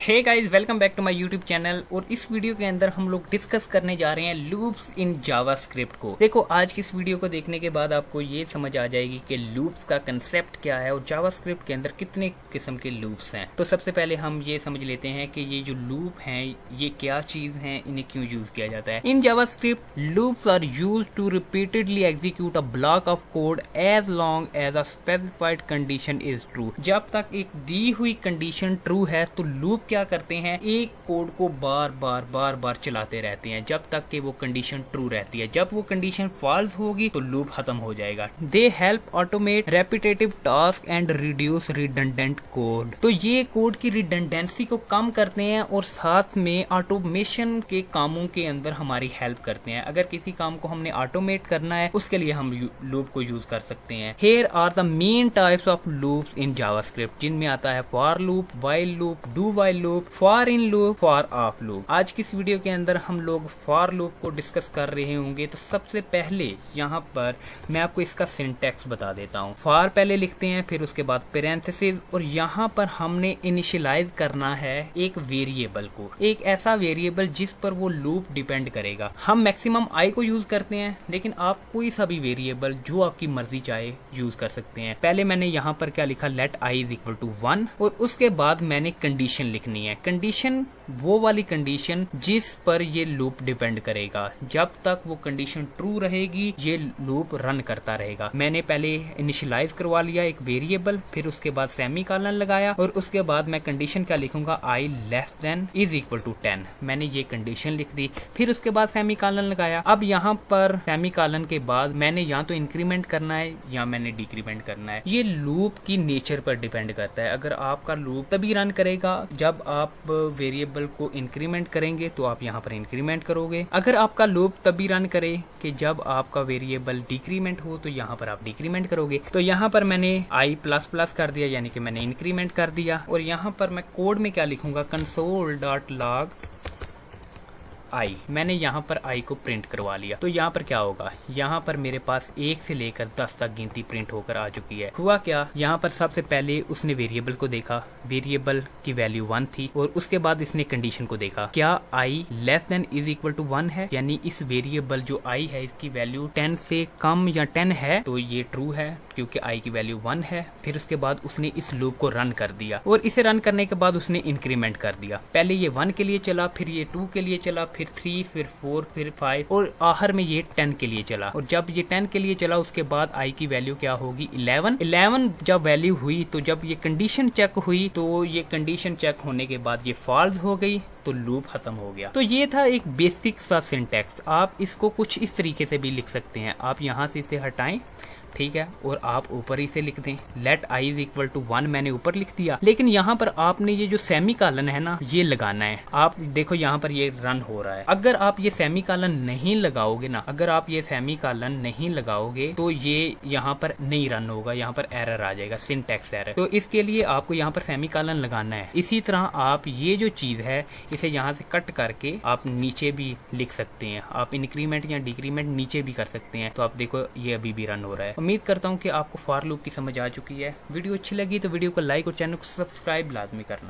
Hey guys, welcome back to my YouTube channel. और इस video के अंदर हम लोग डिस्कस करने जा रहे हैं लूप्स इन जावास्क्रिप्ट को। देखो, आज की इस वीडियो को देखने के बाद आपको ये समझ आ जाएगी कि लूप्स का कंसेप्ट क्या है और जावास्क्रिप्ट के अंदर कितने किस्म के लूप्स हैं। तो सबसे पहले हम ये समझ लेते हैं कि ये जो लूप हैं ये क्या चीज हैं, इन्हें क्यों यूज किया जाता है। In JavaScript loops are used to repeatedly execute a block of code as long as a specified condition is true. जब तक एक दी हुई कंडीशन ट्रू है तो लूप क्या करते हैं, एक कोड को बार बार चलाते रहते हैं जब तक कि वो कंडीशन ट्रू रहती है। जब वो कंडीशन फॉल्स होगी तो लूप खत्म हो जाएगा। They help automate repetitive task and reduce redundant code. तो ये कोड की रिडंडेंसी को कम करते हैं और साथ में ऑटोमेशन के कामों के अंदर हमारी हेल्प करते हैं। अगर किसी काम को हमने ऑटोमेट करना है उसके लिए हम लूप को यूज कर सकते हैं। Here are the main types of loops in JavaScript, जिनमें आता है for loop, while loop, do while loop, for in loop, for of loop. आज की इस वीडियो के अंदर हम लोग फॉर लूप को डिस्कस कर रहे होंगे। तो सबसे पहले यहाँ पर मैं आपको इसका सिंटैक्स बता देता हूँ। फॉर पहले लिखते हैं, फिर उसके बाद पैरेंथेसिस, और यहाँ पर हमने इनिशियलाइज करना है एक वेरिएबल को, एक ऐसा वेरिएबल जिस पर वो लूप डिपेंड करेगा। हम मैक्सिमम आई को यूज करते हैं, लेकिन आप कोई सा भी वेरिएबल जो आपकी मर्जी चाहे यूज कर सकते हैं। पहले मैंने यहाँ पर क्या लिखा, let i is equal to 1, और उसके बाद मैंने कंडीशन लिखनी है। कंडीशन वो वाली कंडीशन जिस पर ये लूप डिपेंड करेगा। जब तक वो कंडीशन ट्रू रहेगी ये लूप रन करता रहेगा। मैंने पहले इनिशियलाइज करवा लिया एक वेरिएबल, फिर उसके बाद सेमीकोलन लगाया, और उसके बाद मैं कंडीशन क्या लिखूंगा, I less than is equal to 10। मैंने ये कंडीशन लिख दी, फिर उसके बाद सेमीकोलन लगाया। अब यहाँ पर सेमीकोलन के बाद मैंने या तो इंक्रीमेंट करना है या मैंने डिक्रीमेंट करना है। ये लूप की नेचर पर डिपेंड करता है। अगर आपका लूप तभी रन करेगा जब आप वेरिएबल को इंक्रीमेंट करेंगे तो आप यहाँ पर इंक्रीमेंट करोगे। अगर आपका लूप तभी रन करे कि जब आपका वेरिएबल डिक्रीमेंट हो तो यहाँ पर आप डिक्रीमेंट करोगे। तो यहाँ पर मैंने आई प्लस प्लस कर दिया, यानी कि मैंने इंक्रीमेंट कर दिया। और यहाँ पर मैं कोड में क्या लिखूंगा, कंसोल डॉट लॉग आई। मैंने यहाँ पर आई को प्रिंट करवा लिया। तो यहाँ पर क्या होगा, यहाँ पर मेरे पास 1 से लेकर 10 तक गिनती प्रिंट होकर आ चुकी है। हुआ क्या, यहाँ पर सबसे पहले उसने वेरिएबल को देखा, वेरिएबल की वैल्यू 1 थी, और उसके बाद इसने कंडीशन को देखा, क्या I less than is equal to 1 है, यानी इस वेरिएबल जो आई है इसकी वैल्यू 10 से कम या 10 है, तो ये ट्रू है क्योंकि आई की वैल्यू 1 है। फिर उसके बाद उसने इस लूप को रन कर दिया, और इसे रन करने के बाद उसने इंक्रीमेंट कर दिया। पहले ये 1 के लिए चला, फिर ये 2 के लिए चला, फिर 3, फिर 4, फिर 5, और आखिर में ये 10 के लिए चला। और जब ये 10 के लिए चला उसके बाद आई की वैल्यू क्या होगी, 11 जब वैल्यू हुई तो जब ये कंडीशन चेक हुई तो ये कंडीशन चेक होने के बाद ये फॉल्स हो गई, तो लूप खत्म हो गया। तो ये था एक बेसिक सा सिंटैक्स। आप इसको कुछ इस तरीके से भी लिख सकते हैं। आप यहाँ से इसे हटाएं, ठीक है, और आप ऊपर ही से लिख दें, let i is equal to 1 मैंने ऊपर लिख दिया। लेकिन यहाँ पर आपने ये जो सेमीकोलन है ना, ये लगाना है। आप देखो यहाँ पर ये रन हो रहा है। अगर आप ये सेमीकोलन नहीं लगाओगे ना, अगर आप ये सेमीकोलन नहीं लगाओगे तो ये यहाँ पर नहीं रन होगा, यहाँ पर एरर आ जाएगा, सिंटैक्स एरर। तो इसके लिए आपको यहाँ पर सेमीकोलन लगाना है। इसी तरह आप ये जो चीज है इसे यहाँ से कट करके आप नीचे भी लिख सकते हैं। आप इंक्रीमेंट या डिक्रीमेंट नीचे भी कर सकते हैं। तो आप देखो ये अभी भी रन हो रहा है। उम्मीद करता हूँ कि आपको फॉर लूप की समझ आ चुकी है। वीडियो अच्छी लगी तो वीडियो को लाइक और चैनल को सब्सक्राइब लाजमी करना।